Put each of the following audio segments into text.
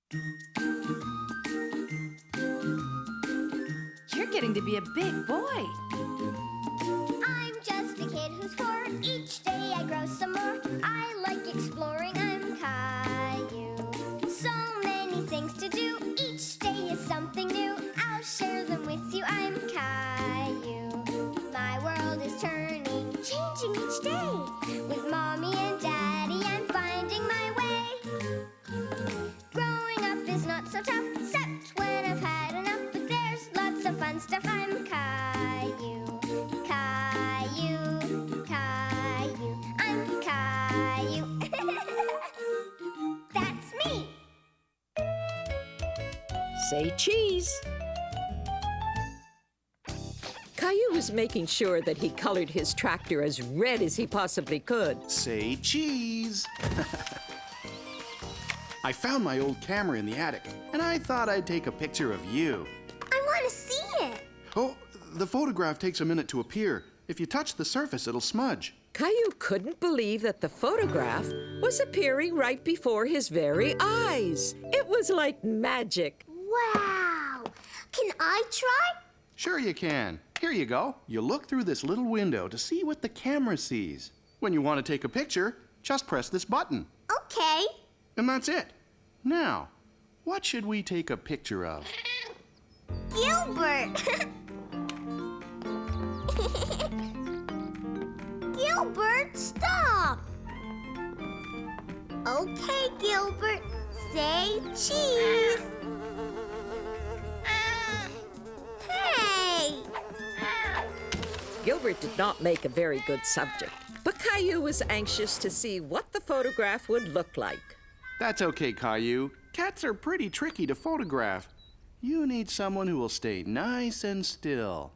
You're getting to be a big boy. I'm just a kid who's 4. Each day I grow some more. I like exploring. I'm Caillou. So many things to do. Each day is something new. I'll share them with you. I'm Caillou. My world is turning, changing each day. With Mommy and Daddy, I'm finding my way. Growing up is not so tough, except when I've had enough. But there's lots of fun stuff. I'm Caillou. Caillou, Caillou, I'm Caillou. That's me. Say cheese. Caillou was making sure that he colored his tractor as red as he possibly could. Say cheese. I found my old camera in the attic, and I thought I'd take a picture of you. I want to see it. Oh, the photograph takes a minute to appear. If you touch the surface, it'll smudge. Caillou couldn't believe that the photograph was appearing right before his very eyes. It was like magic. Wow. Can I try? Sure you can. Here you go. You look through this little window to see what the camera sees. When you want to take a picture, just press this button. Okay. And that's it. Now, what should we take a picture of? Gilbert. Gilbert, stop. Okay, Gilbert. Say cheese. Hey. Gilbert did not make a very good subject, but Caillou was anxious to see what the photograph would look like. That's okay, Caillou. Cats are pretty tricky to photograph. You need someone who will stay nice and still.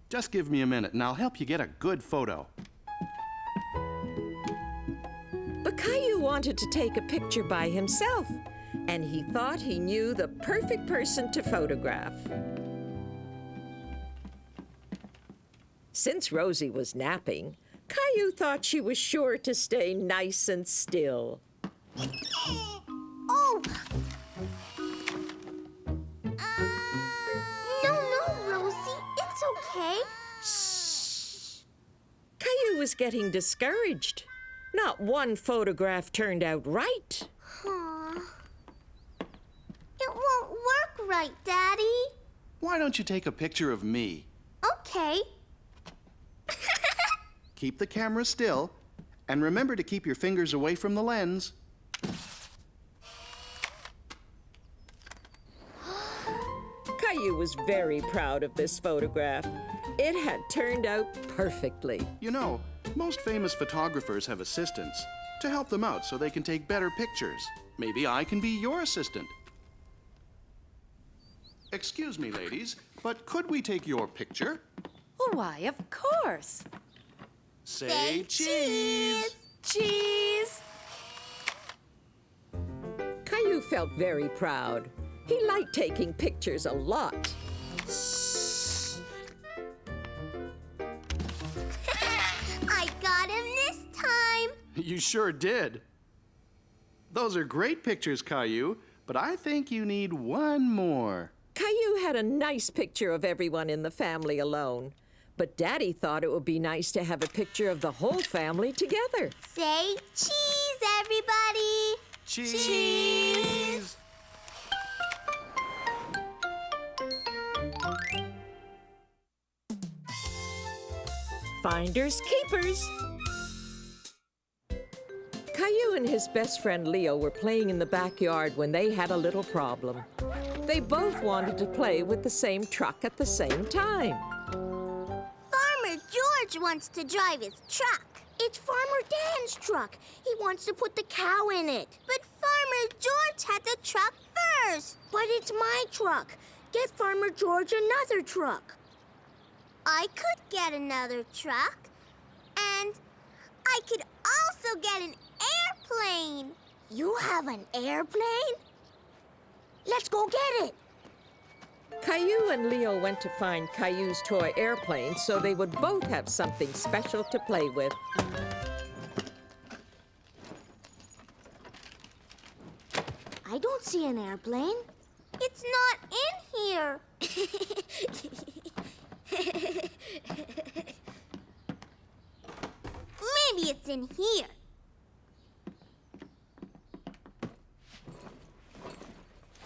Just give me a minute and I'll help you get a good photo. But Caillou wanted to take a picture by himself, and he thought he knew the perfect person to photograph. Since Rosie was napping, Caillou thought she was sure to stay nice and still. Oh! No, Rosie. It's okay. Shh! Caillou was getting discouraged. Not one photograph turned out right. Aw. It won't work right, Daddy. Why don't you take a picture of me? Okay. Keep the camera still, and remember to keep your fingers away from the lens. Caillou was very proud of this photograph. It had turned out perfectly. You know, most famous photographers have assistants to help them out so they can take better pictures. Maybe I can be your assistant. Excuse me, ladies, but could we take your picture? Why, of course. Say cheese! Cheese! Caillou felt very proud. He liked taking pictures a lot. I got him this time. You sure did. Those are great pictures, Caillou, but I think you need one more. Caillou had a nice picture of everyone in the family alone, but Daddy thought it would be nice to have a picture of the whole family together. Say cheese, everybody. Cheese! Finders keepers. Caillou and his best friend Leo were playing in the backyard when they had a little problem. They both wanted to play with the same truck at the same time. Farmer George wants to drive his truck. It's Farmer Dan's truck. He wants to put the cow in it. But Farmer George had the truck first. But it's my truck. Get Farmer George another truck. I could get another truck. And I could also get an airplane. You have an airplane? Let's go get it. Caillou and Leo went to find Caillou's toy airplane so they would both have something special to play with. I don't see an airplane. It's not in here. Maybe it's in here.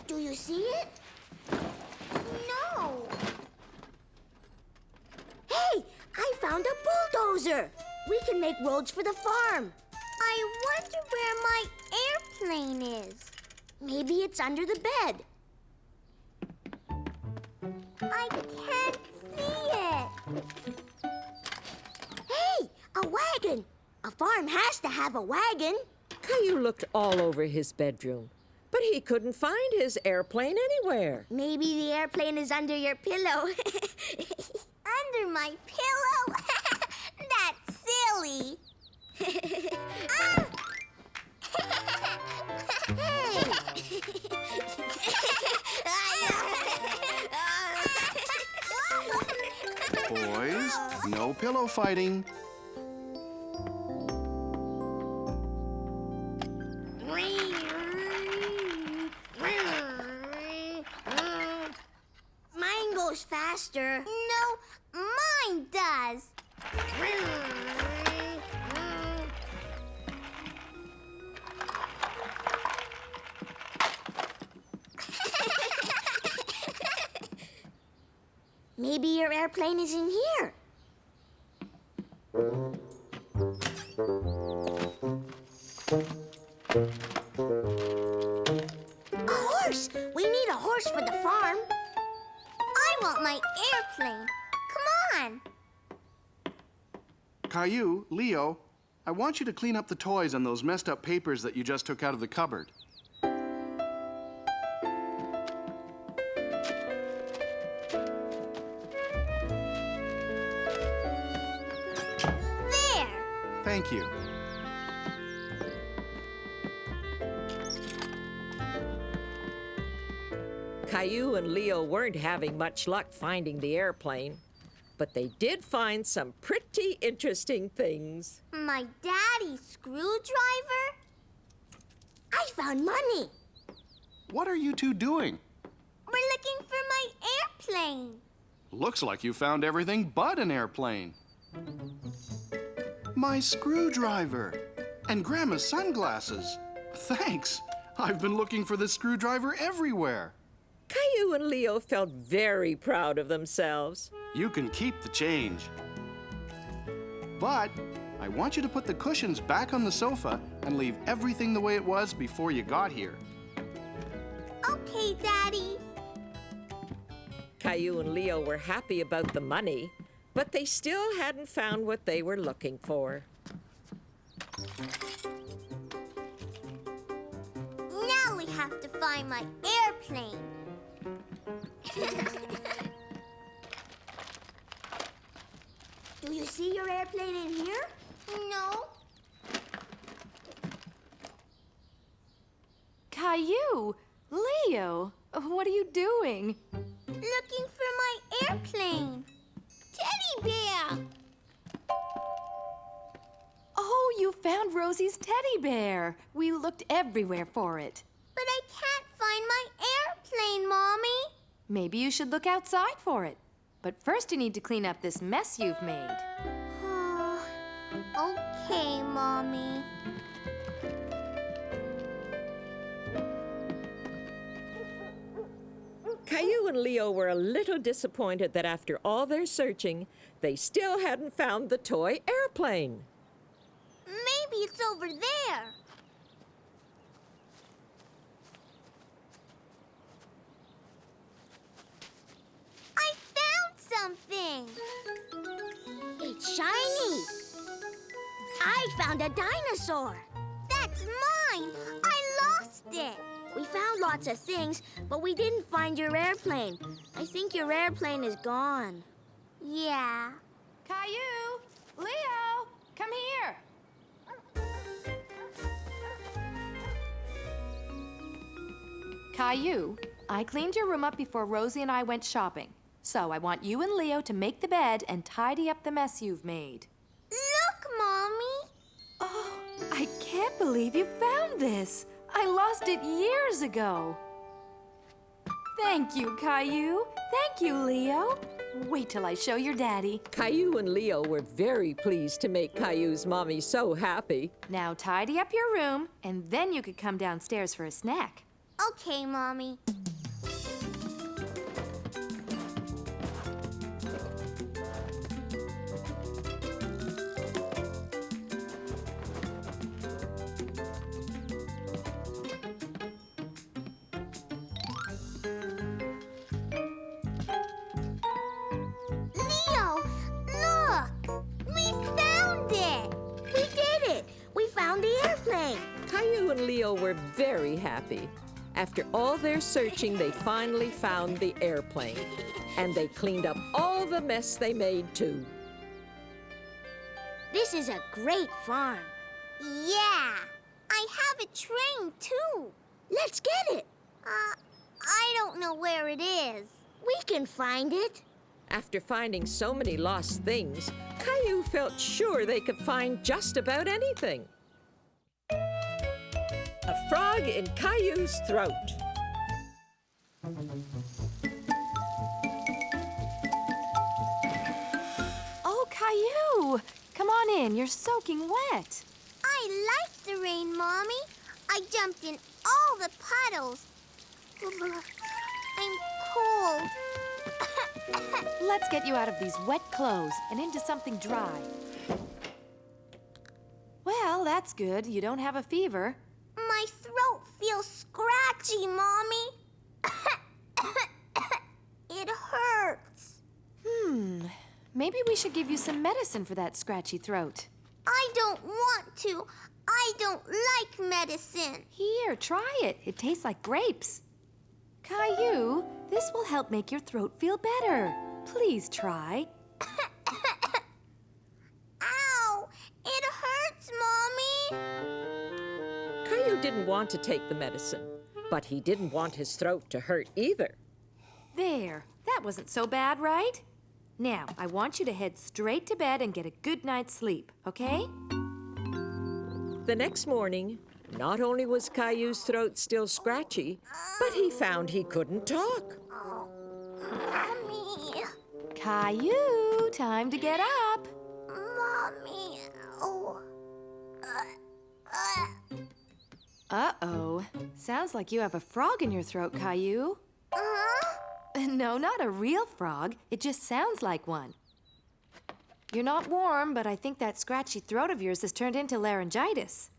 Do you see it? No. Hey, I found a bulldozer. We can make roads for the farm. I wonder where my airplane is. Maybe it's under the bed. I can't see it. Hey, a wagon. A farm has to have a wagon. Caillou looked all over his bedroom, but he couldn't find his airplane anywhere. Maybe the airplane is under your pillow. Under my pillow? That's silly. Ah! Boys, no pillow fighting. Mine goes faster. No, mine does. Maybe your airplane is in here. A horse! We need a horse for the farm. I want my airplane. Come on. Caillou, Leo, I want you to clean up the toys and those messed up papers that you just took out of the cupboard. There. Thank you. Caillou and Leo weren't having much luck finding the airplane, but they did find some pretty interesting things. My daddy's screwdriver? I found money. What are you two doing? We're looking for my airplane. Looks like you found everything but an airplane. My screwdriver and Grandma's sunglasses. Thanks. I've been looking for this screwdriver everywhere. Caillou and Leo felt very proud of themselves. You can keep the change. But I want you to put the cushions back on the sofa and leave everything the way it was before you got here. Okay, Daddy. Caillou and Leo were happy about the money, but they still hadn't found what they were looking for. Now we have to find my airplane. Do you see your airplane in here? No. Caillou, Leo, what are you doing? Looking for my airplane. Teddy bear. Oh, you found Rosie's teddy bear. We looked everywhere for it. But I can't find my airplane, Mommy. Maybe you should look outside for it. But first you need to clean up this mess you've made. Okay, Mommy. Caillou and Leo were a little disappointed that after all their searching, they still hadn't found the toy airplane. Maybe it's over there. I found something. It's shiny. I found a dinosaur. That's mine. I lost it. We found lots of things, but we didn't find your airplane. I think your airplane is gone. Yeah. Caillou, Leo, come here. Caillou, I cleaned your room up before Rosie and I went shopping. So I want you and Leo to make the bed and tidy up the mess you've made. Look, Mommy. Oh, I can't believe you found this. I lost it years ago. Thank you, Caillou. Thank you, Leo. Wait till I show your daddy. Caillou and Leo were very pleased to make Caillou's mommy so happy. Now tidy up your room, and then you could come downstairs for a snack. Okay, Mommy. Leo, look! We found it! We did it! We found the airplane! Caillou and Leo were very happy. After all their searching, they finally found the airplane. And they cleaned up all the mess they made, too. This is a great farm. Yeah! I have a train, too. Let's get it. I don't know where it is. We can find it. After finding so many lost things, Caillou felt sure they could find just about anything. A frog in Caillou's throat. Oh, Caillou! Come on in. You're soaking wet. I like the rain, Mommy. I jumped in all the puddles. I'm cold. Let's get you out of these wet clothes and into something dry. Well, that's good. You don't have a fever. My throat feels scratchy, Mommy. It hurts. Maybe we should give you some medicine for that scratchy throat. I don't want to. I don't like medicine. Here, try it. It tastes like grapes. Caillou, this will help make your throat feel better. Please try. Ow! It hurts, Mommy. Caillou didn't want to take the medicine, but he didn't want his throat to hurt either. There. That wasn't so bad, right? Now, I want you to head straight to bed and get a good night's sleep, okay? The next morning, not only was Caillou's throat still scratchy, but he found he couldn't talk. Mommy. Caillou, time to get up. Mommy. Oh. Uh-oh. Sounds like you have a frog in your throat, Caillou. No, not a real frog. It just sounds like one. You're not warm, but I think that scratchy throat of yours has turned into laryngitis.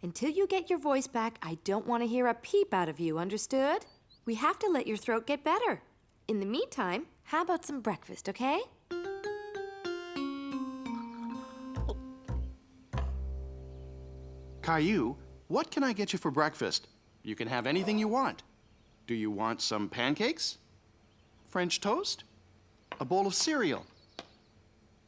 Until you get your voice back, I don't want to hear a peep out of you, understood? We have to let your throat get better. In the meantime, how about some breakfast, okay? Caillou, what can I get you for breakfast? You can have anything you want. Do you want some pancakes? French toast? A bowl of cereal?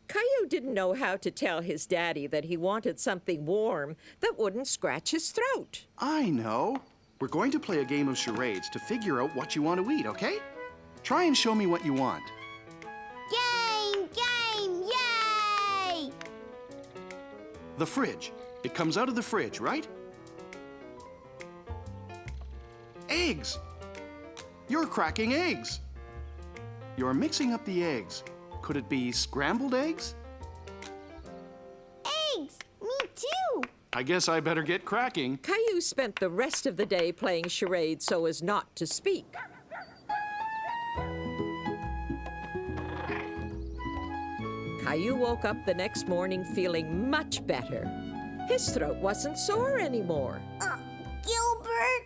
Caillou didn't know how to tell his daddy that he wanted something warm that wouldn't scratch his throat. I know. We're going to play a game of charades to figure out what you want to eat, okay? Try and show me what you want. Game! Yay! The fridge. It comes out of the fridge, right? Eggs. You're cracking eggs. You're mixing up the eggs. Could it be scrambled eggs? Eggs! Me too! I guess I better get cracking. Caillou spent the rest of the day playing charades so as not to speak. Caillou woke up the next morning feeling much better. His throat wasn't sore anymore. Gilbert!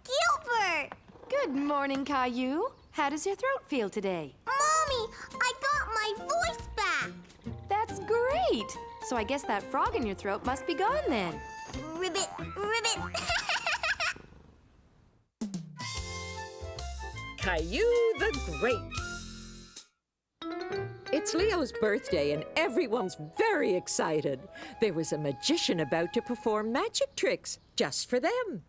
Gilbert! Good morning, Caillou. How does your throat feel today? Mommy, I got my voice back! That's great! So I guess that frog in your throat must be gone then. Ribbit, ribbit! Caillou the Great. It's Leo's birthday and everyone's very excited. There was a magician about to perform magic tricks just for them.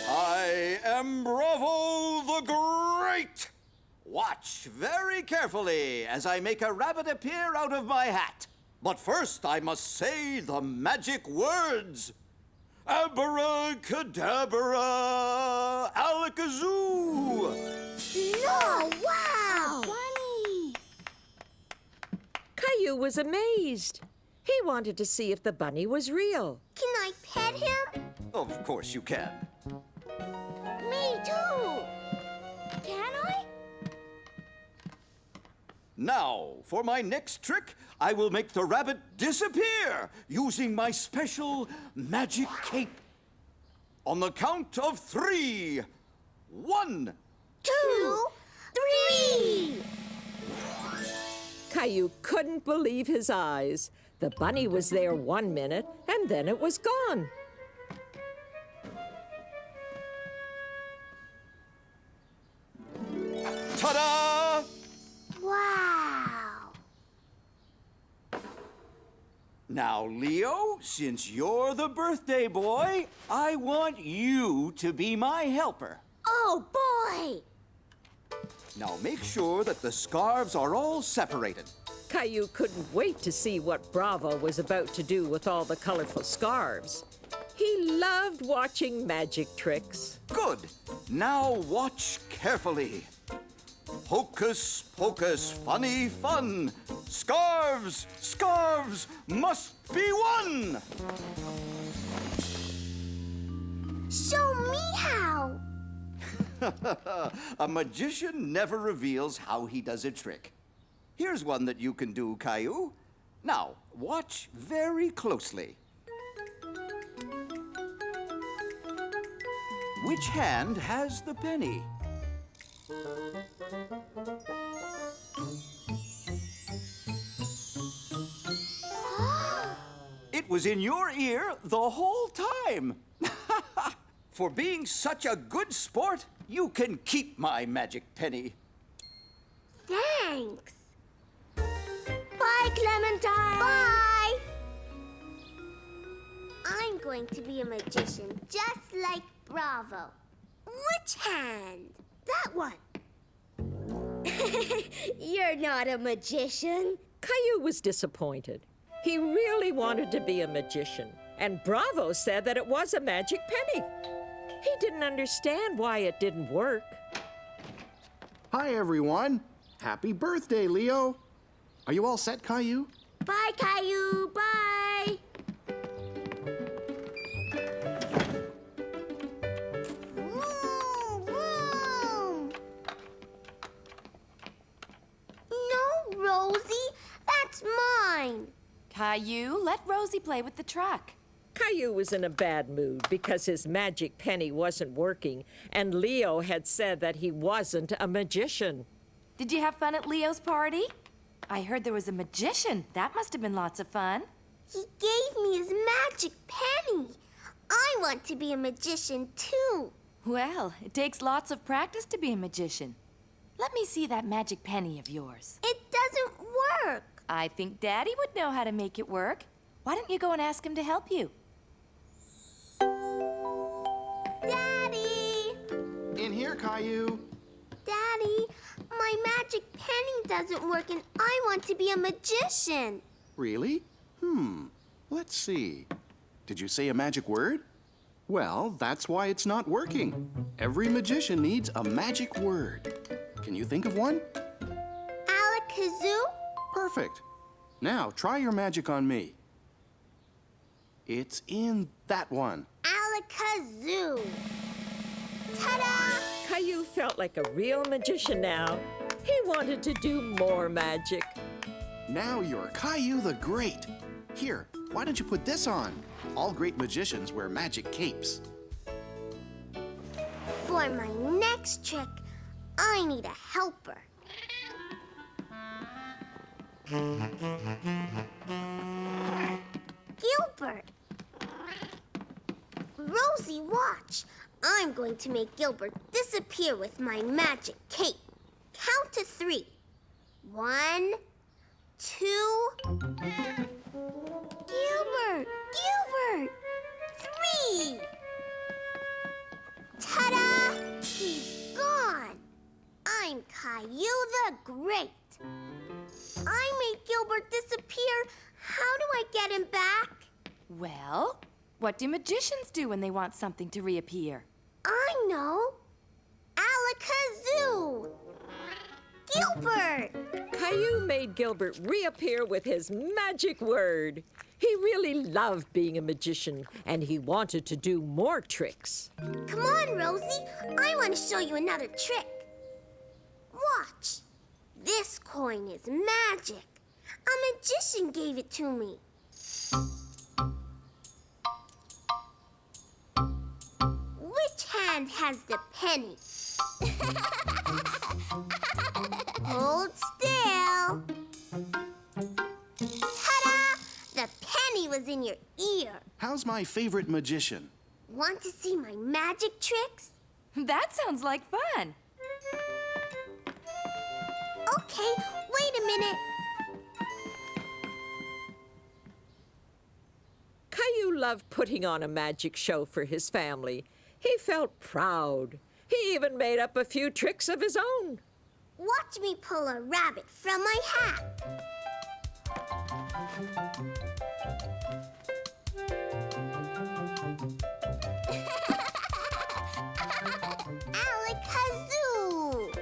I am Bravo the Great! Watch very carefully as I make a rabbit appear out of my hat. But first, I must say the magic words. Abracadabra, alakazoo! No, wow! Bunny! Caillou was amazed. He wanted to see if the bunny was real. Can I pet him? Of course you can. Me too. Can I? Now, for my next trick, I will make the rabbit disappear using my special magic cape. On the count of 3. 1. 2, 3. Caillou couldn't believe his eyes. The bunny was there 1 minute, and then it was gone. Ta-da! Wow. Now, Leo, since you're the birthday boy, I want you to be my helper. Oh, boy. Now, make sure that the scarves are all separated. Caillou couldn't wait to see what Bravo was about to do with all the colorful scarves. He loved watching magic tricks. Good. Now watch carefully. Hocus pocus, funny fun. Scarves, scarves must be won. Show me how. A magician never reveals how he does a trick. Here's one that you can do, Caillou. Now, watch very closely. Which hand has the penny? It was in your ear the whole time. For being such a good sport, you can keep my magic penny. Thanks. Bye, Clementine. Bye. I'm going to be a magician just like Bravo. Which hand? That one. You're not a magician. Caillou was disappointed. He really wanted to be a magician, and Bravo said that it was a magic penny. He didn't understand why it didn't work. Hi, everyone. Happy birthday, Leo. Are you all set, Caillou? Bye, Caillou. Bye. Vroom, vroom. No, Rosie. That's mine. Caillou, let Rosie play with the truck. Caillou was in a bad mood because his magic penny wasn't working, and Leo had said that he wasn't a magician. Did you have fun at Leo's party? I heard there was a magician. That must have been lots of fun. He gave me his magic penny. I want to be a magician, too. Well, it takes lots of practice to be a magician. Let me see that magic penny of yours. It doesn't work. I think Daddy would know how to make it work. Why don't you go and ask him to help you? Daddy! In here, Caillou. Daddy, my magic penny doesn't work and I want to be a magician. Really? Let's see. Did you say a magic word? Well, that's why it's not working. Every magician needs a magic word. Can you think of one? Alakazoo? Perfect. Now, try your magic on me. It's in that one. Alakazoo. Ta-da! Caillou felt like a real magician now. He wanted to do more magic. Now you're Caillou the Great. Here, why don't you put this on? All great magicians wear magic capes. For my next trick, I need a helper. Gilbert. Rosie, watch. I'm going to make Gilbert disappear with my magic cape. Count to 3. 1, 2... Gilbert! Gilbert! 3! Ta-da! He's gone. I'm Caillou the Great. I made Gilbert disappear How do I get him back? Well, what do magicians do when they want something to reappear? I know. Alakazoo! Gilbert! Caillou made Gilbert reappear with his magic word. He really loved being a magician, and he wanted to do more tricks. Come on, Rosie. I want to show you another trick. Watch. This coin is magic. A magician gave it to me. Which hand has the penny? Hold still. Ta-da! The penny was in your ear. How's my favorite magician? Want to see my magic tricks? That sounds like fun. Okay, wait a minute. Caillou loved putting on a magic show for his family. He felt proud. He even made up a few tricks of his own. Watch me pull a rabbit from my hat. Alakazoo!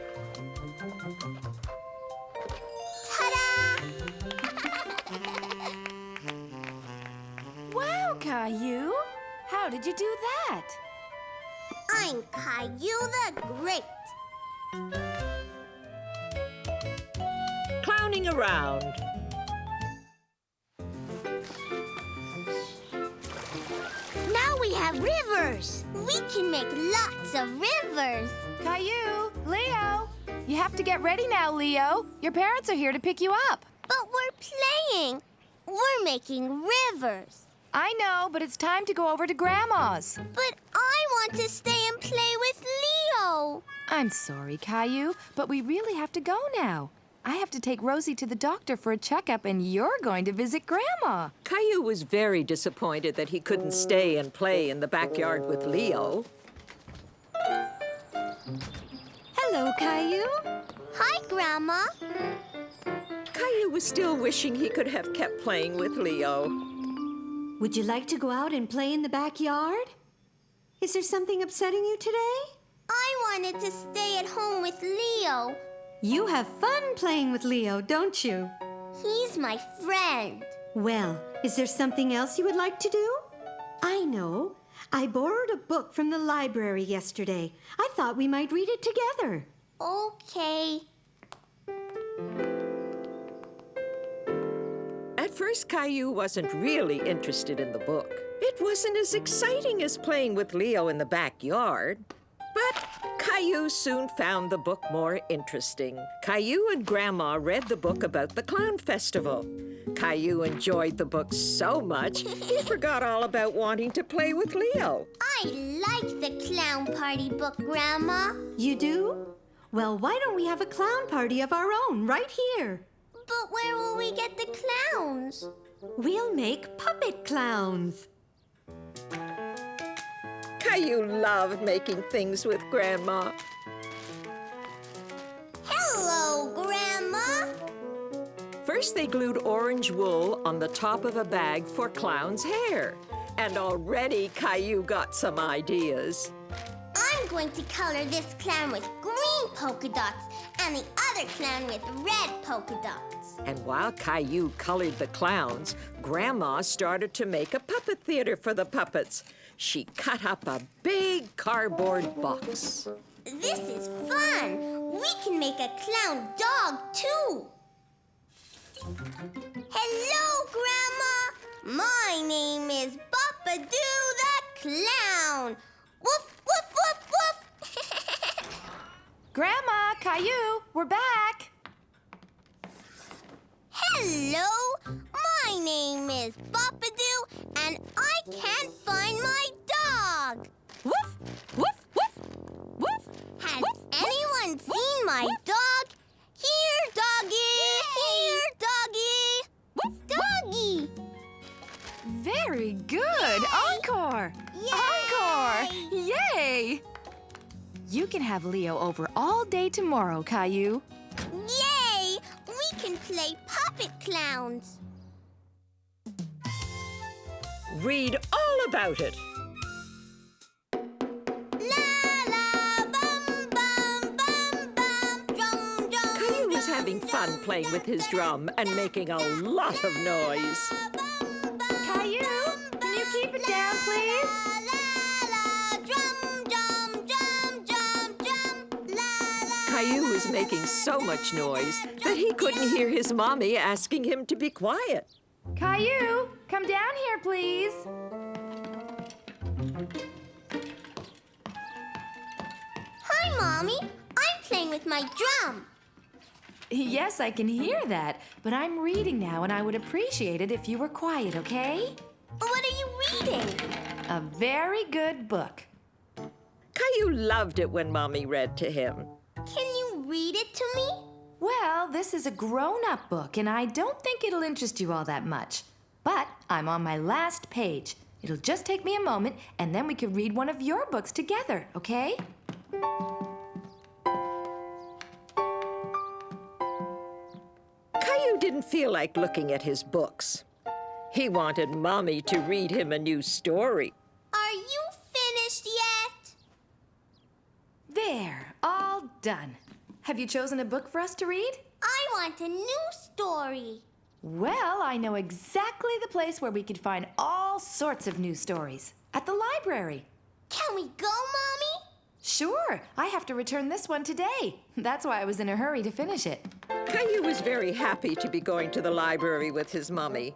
Ta-da! Wow, Caillou. How did you do that? I'm Caillou the Great. Clowning around. Now we have rivers. We can make lots of rivers. Caillou, Leo. You have to get ready now, Leo. Your parents are here to pick you up. But we're playing. We're making rivers. I know, but it's time to go over to Grandma's. But I want to stay and play with Leo. I'm sorry, Caillou, but we really have to go now. I have to take Rosie to the doctor for a checkup, and you're going to visit Grandma. Caillou was very disappointed that he couldn't stay and play in the backyard with Leo. Hello, Caillou. Hi, Grandma. Caillou was still wishing he could have kept playing with Leo. Would you like to go out and play in the backyard? Is there something upsetting you today? I wanted to stay at home with Leo. You have fun playing with Leo, don't you? He's my friend. Well, is there something else you would like to do? I know. I borrowed a book from the library yesterday. I thought we might read it together. Okay. At first, Caillou wasn't really interested in the book. It wasn't as exciting as playing with Leo in the backyard. But Caillou soon found the book more interesting. Caillou and Grandma read the book about the clown festival. Caillou enjoyed the book so much, he forgot all about wanting to play with Leo. I like the clown party book, Grandma. You do? Well, why don't we have a clown party of our own right here? But where will we get the clowns? We'll make puppet clowns. Caillou loved making things with Grandma. Hello, Grandma. First, they glued orange wool on the top of a bag for Clown's hair. And already Caillou got some ideas. I'm going to color this clown with green polka dots and the other clown with red polka dots. And while Caillou colored the clowns, Grandma started to make a puppet theater for the puppets. She cut up a big cardboard box. This is fun. We can make a clown dog, too. Hello, Grandma. My name is Bop-a-Doo the Clown. Woof, woof, woof, woof. Grandma, Caillou, we're back. Hello. My name is Bop-a-Doo, and I can't find my dog. Woof, woof, woof, woof. Has anyone seen my dog? Here, doggy! Here, doggy! Woof, Doggy! Very good. Encore. Encore. Yay. You can have Leo over all day tomorrow, Caillou. Yay! We can play puppet clowns. read all about it. Caillou was having fun playing with his drum and making a lot of noise. Caillou, can you keep it down, please? Caillou was making so much noise that he couldn't hear his mommy asking him to be quiet. Caillou, come down here, please. Hi, Mommy. I'm playing with my drum. Yes, I can hear that, but I'm reading now, and I would appreciate it if you were quiet, okay? What are you reading? A very good book. Caillou loved it when Mommy read to him. Can you read it to me? Well, this is a grown-up book, and I don't think it'll interest you all that much. But I'm on my last page. It'll just take me a moment, and then we can read one of your books together, okay? Caillou didn't feel like looking at his books. He wanted Mommy to read him a new story. Are you finished yet? There, all done. Have you chosen a book for us to read? I want a new story. Well, I know exactly the place where we could find all sorts of new stories. At the library. Can we go, Mommy? Sure, I have to return this one today. That's why I was in a hurry to finish it. Caillou was very happy to be going to the library with his mommy.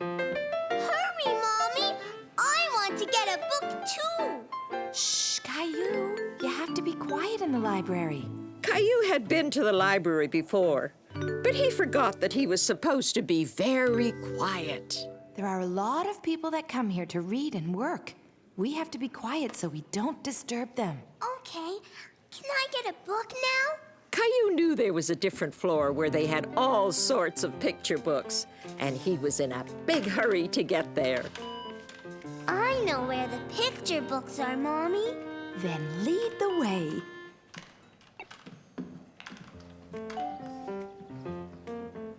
Hurry, Mommy! I want to get a book, too. Shh, Caillou, you have to be quiet in the library. Caillou had been to the library before, but he forgot that he was supposed to be very quiet. There are a lot of people that come here to read and work. We have to be quiet so we don't disturb them. Okay. Can I get a book now? Caillou knew there was a different floor where they had all sorts of picture books, and he was in a big hurry to get there. I know where the picture books are, Mommy. Then lead the way.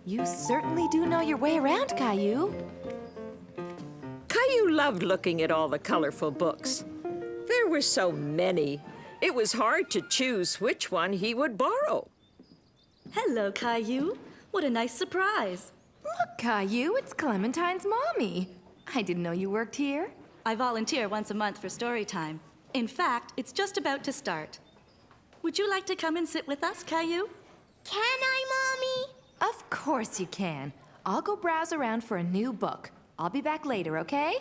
You certainly do know your way around, Caillou. Caillou loved looking at all the colorful books. There were so many. It was hard to choose which one he would borrow. Hello, Caillou. What a nice surprise. Look, Caillou, it's Clementine's mommy. I didn't know you worked here. I volunteer once a month for story time. In fact, it's just about to start. Would you like to come and sit with us, Caillou? Can I, Mommy? Of course you can. I'll go browse around for a new book. I'll be back later, okay?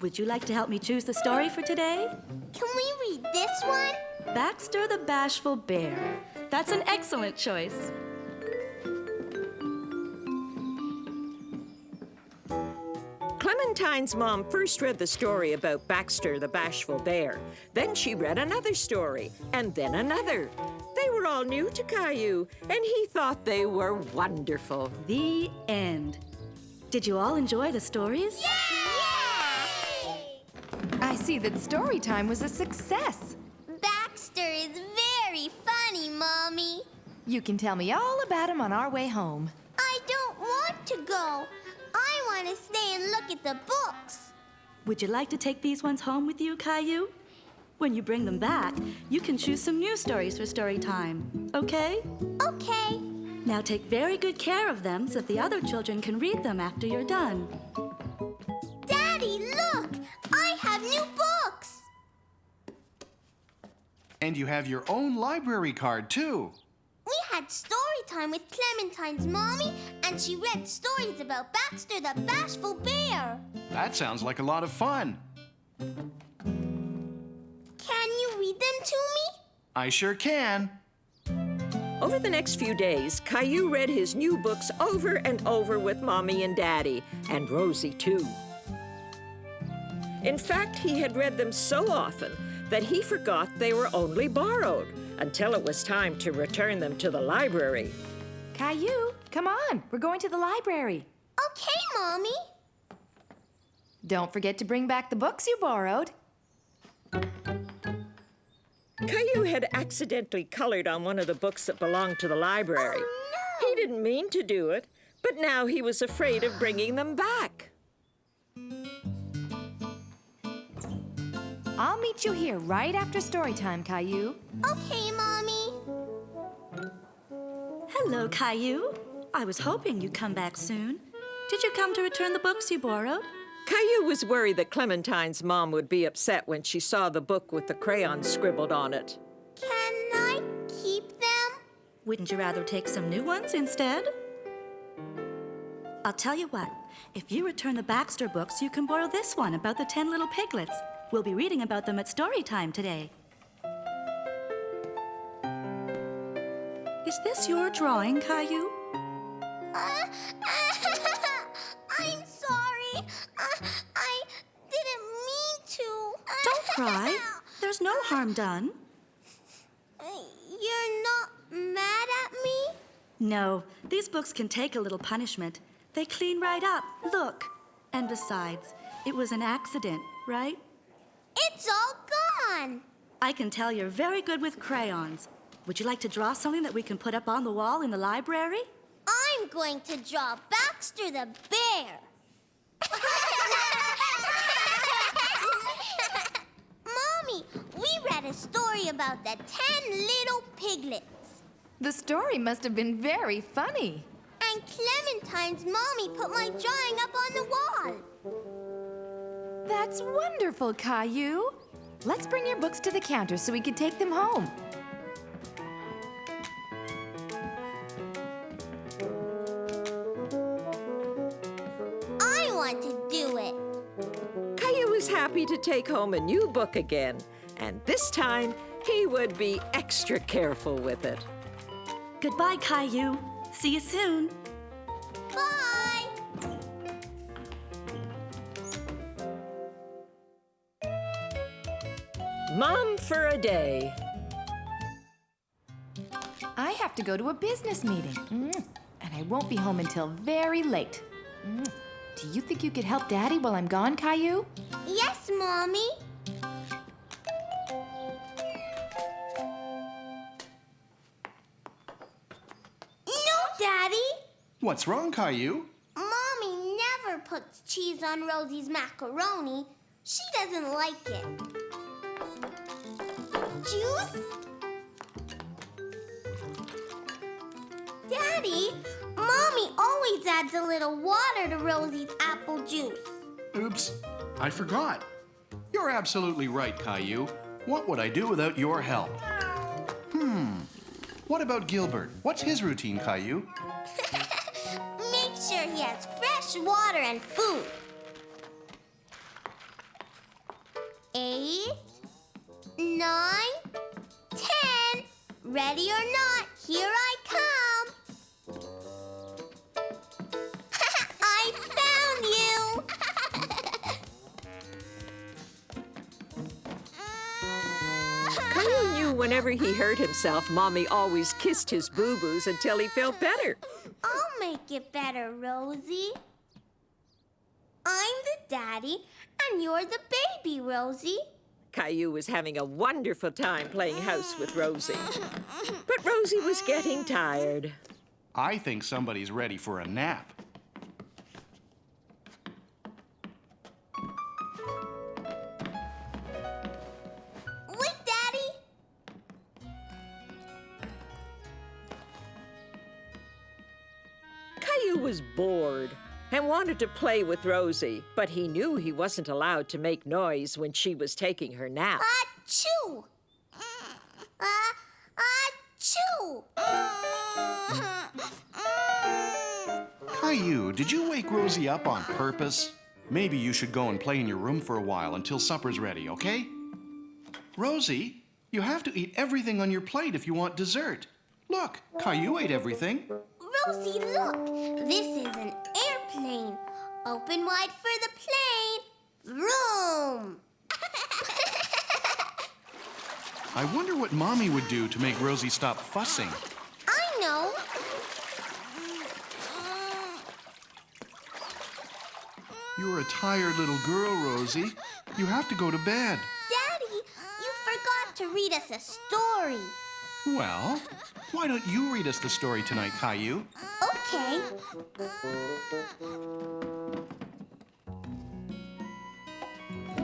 Would you like to help me choose the story for today? Can we read this one? Baxter the Bashful Bear. That's an excellent choice. Clementine's mom first read the story about Baxter the Bashful Bear. Then she read another story, and then another. They were all new to Caillou, and he thought they were wonderful. The end. Did you all enjoy the stories? Yay! I see that story time was a success. Baxter is very funny, Mommy. You can tell me all about him on our way home. I don't want to go. I want to stay and look at the books. Would you like to take these ones home with you, Caillou? When you bring them back, you can choose some new stories for story time, okay? Okay. Now take very good care of them so that the other children can read them after you're done. Daddy, look! I have new books! And you have your own library card, too. We had story time with Clementine's mommy, and she read stories about Baxter the Bashful Bear. That sounds like a lot of fun. Can you read them to me? I sure can. Over the next few days, Caillou read his new books over and over with Mommy and Daddy, and Rosie, too. In fact, he had read them so often that he forgot they were only borrowed until it was time to return them to the library. Caillou, come on. We're going to the library. Okay, Mommy. Don't forget to bring back the books you borrowed. Caillou had accidentally colored on one of the books that belonged to the library. Oh, no. He didn't mean to do it, But now he was afraid of bringing them back. I'll meet you here right after story time, Caillou. Okay, Mommy. Hello, Caillou. I was hoping you'd come back soon. Did you come to return the books you borrowed? Caillou was worried that Clementine's mom would be upset when she saw the book with the crayons scribbled on it. Can I keep them? Wouldn't you rather take some new ones instead? I'll tell you what. If you return the Baxter books, you can borrow this one about the 10 little piglets. We'll be reading about them at story time today. Is this your drawing, Caillou? I'm sorry. I didn't mean to. Don't cry. There's no harm done. You're not mad at me? No, these books can take a little punishment. They clean right up. Look. And besides, it was an accident, right? It's all gone. I can tell you're very good with crayons. Would you like to draw something that we can put up on the wall in the library? I'm going to draw Baxter the bear. Mommy, we read a story about the 10 little piglets. The story must have been very funny. And Clementine's mommy put my drawing up on the wall. That's wonderful, Caillou. Let's bring your books to the counter so we can take them home. I want to do it. Caillou was happy to take home a new book again, and this time he would be extra careful with it. Goodbye, Caillou. See you soon. Bye. Mom for a day. I have to go to a business meeting, and I won't be home until very late. Do you think you could help Daddy while I'm gone, Caillou? Yes, Mommy. No, Daddy. What's wrong, Caillou? Mommy never puts cheese on Rosie's macaroni. She doesn't like it. Juice? Daddy, Mommy always adds a little water to Rosie's apple juice. Oops, I forgot. You're absolutely right, Caillou. What would I do without your help? What about Gilbert? What's his routine, Caillou? Make sure he has fresh water and food. 8, 9, 10. Ready or not, here I come. I found you. Caillou knew whenever he hurt himself, Mommy always kissed his boo-boos until he felt better. I'll make it better, Rosie. I'm the daddy, and you're the baby, Rosie. Caillou was having a wonderful time playing house with Rosie. But Rosie was getting tired. I think somebody's ready for a nap. Wait, Daddy. Caillou was bored and wanted to play with Rosie, but he knew he wasn't allowed to make noise when she was taking her nap. Achoo! Achoo! Caillou, did you wake Rosie up on purpose? Maybe you should go and play in your room for a while until supper's ready, okay? Rosie, you have to eat everything on your plate if you want dessert. Look, Caillou ate everything. Rosie, look! This is an airplane. Open wide for the plane. Vroom! I wonder what Mommy would do to make Rosie stop fussing. I know. You're a tired little girl, Rosie. You have to go to bed. Daddy, you forgot to read us a story. Well, why don't you read us the story tonight, Caillou? Okay.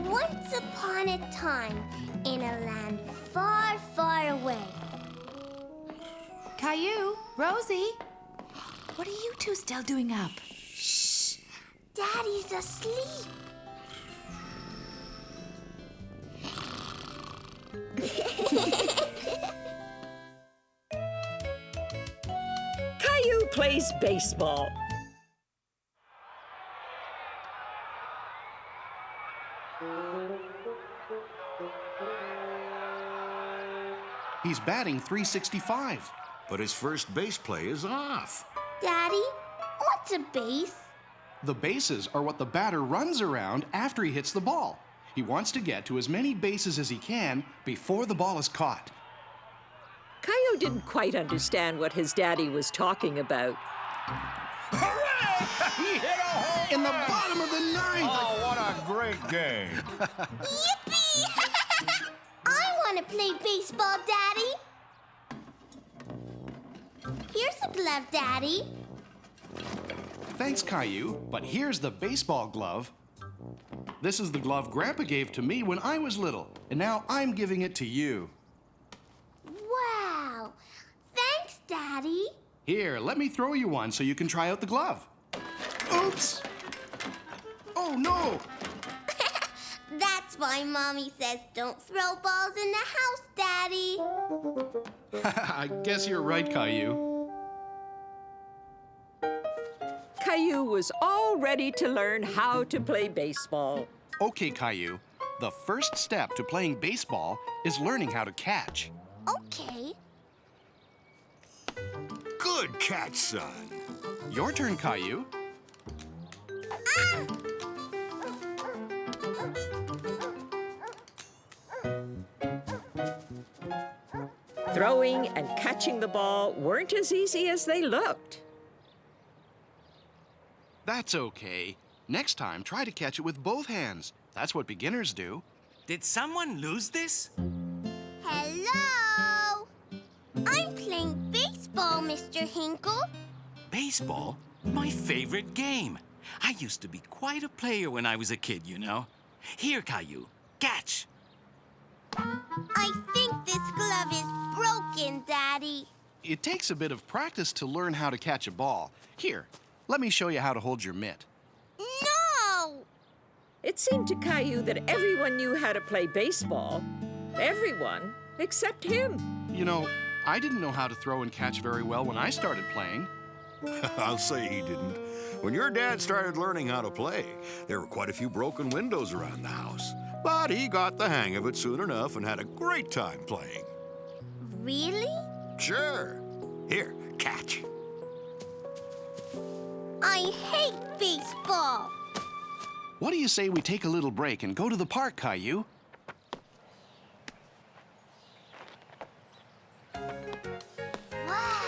Once upon a time, in a land far, far away. Caillou, Rosie, what are you two still doing up? Shh! Daddy's asleep. Caillou plays baseball. He's batting .365. But his first base play is off. Daddy, what's a base? The bases are what the batter runs around after he hits the ball. He wants to get to as many bases as he can before the ball is caught. Caillou didn't quite understand what his daddy was talking about. Hooray! He hit a home In the run! bottom of the ninth! Oh, what a great game. Yippee! I want to play baseball, Daddy. Here's a glove, Daddy. Thanks, Caillou, but here's the baseball glove. This is the glove Grandpa gave to me when I was little, and now I'm giving it to you. Wow. Thanks, Daddy. Here, let me throw you one so you can try out the glove. Oops! Oh, no! That's why Mommy says don't throw balls in the house, Daddy. I guess you're right, Caillou. Caillou was all ready to learn how to play baseball. Okay, Caillou, the first step to playing baseball is learning how to catch. Okay. Good catch, son. Your turn, Caillou. Ah! Throwing and catching the ball weren't as easy as they looked. That's okay. Next time, try to catch it with both hands. That's what beginners do. Did someone lose this? Hello? I'm playing baseball, Mr. Hinkle. Baseball? My favorite game. I used to be quite a player when I was a kid, you know. Here, Caillou, catch. I think this glove is broken, Daddy. It takes a bit of practice to learn how to catch a ball. Here, let me show you how to hold your mitt. No! It seemed to Caillou that everyone knew how to play baseball. Everyone except him. You know, I didn't know how to throw and catch very well when I started playing. I'll say he didn't. When your dad started learning how to play, there were quite a few broken windows around the house. But he got the hang of it soon enough and had a great time playing. Really? Sure. Here, catch. I hate baseball. What do you say we take a little break and go to the park, Caillou? Wow.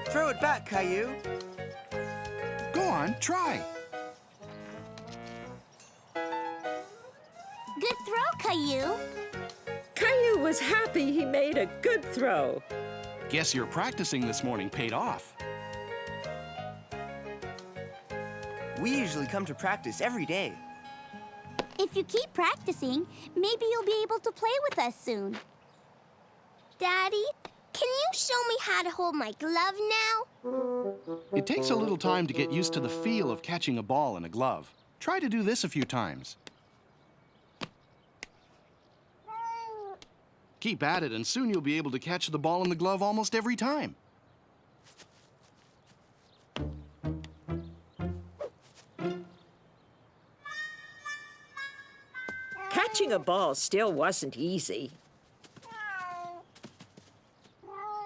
Throw it back, Caillou. Go on, try. Good throw, Caillou. Caillou was happy he made a good throw. Guess your practicing this morning paid off. We usually come to practice every day. If you keep practicing, maybe you'll be able to play with us soon. Daddy, can you show me how to hold my glove now? It takes a little time to get used to the feel of catching a ball in a glove. Try to do this a few times. Keep at it, and soon you'll be able to catch the ball in the glove almost every time. Catching a ball still wasn't easy.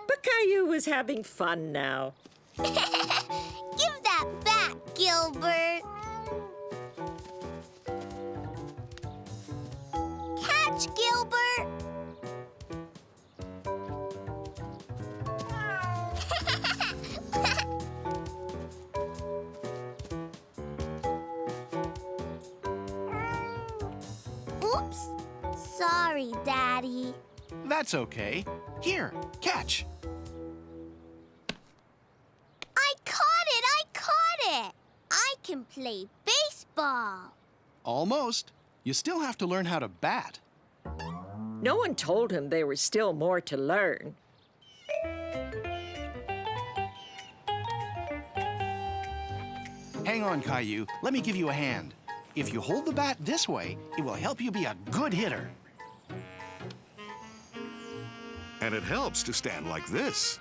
But Caillou was having fun now. Give that back, Gilbert. Catch, Gilbert. Oops. Sorry, Daddy. That's okay. Here, catch. I caught it! I caught it! I can play baseball. Almost. You still have to learn how to bat. No one told him there was still more to learn. Hang on, Caillou. Let me give you a hand. If you hold the bat this way, it will help you be a good hitter. And it helps to stand like this.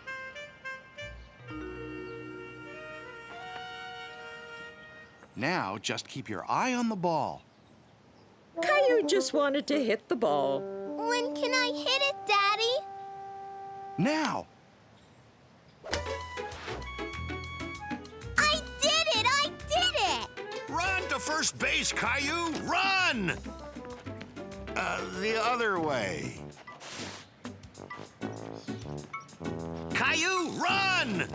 Now, just keep your eye on the ball. Caillou just wanted to hit the ball. When can I hit it, Daddy? Now! I did it! I did it! Run to first base, Caillou! Run! The other way. Caillou, run!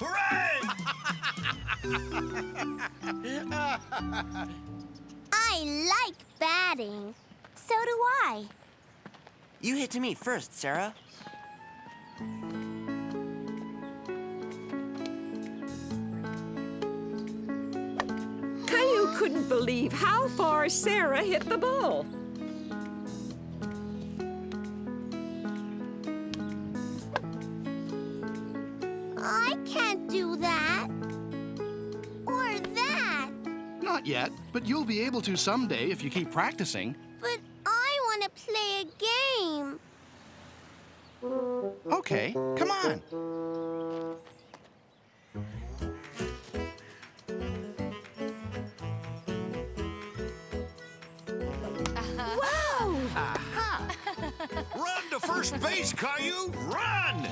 Hooray! I like batting. So do I. You hit to me first, Sarah. Caillou couldn't believe how far Sarah hit the ball. I can't do that. Or that. Not yet, but you'll be able to someday if you keep practicing. But I want to play a game. Okay, come on. Run to first base, Caillou! Run!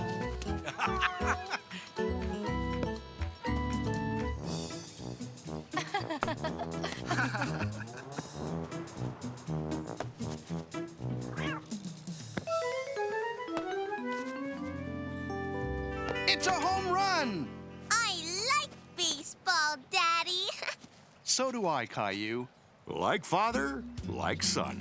It's a home run! I like baseball, Daddy. So do I, Caillou. Like father, like son.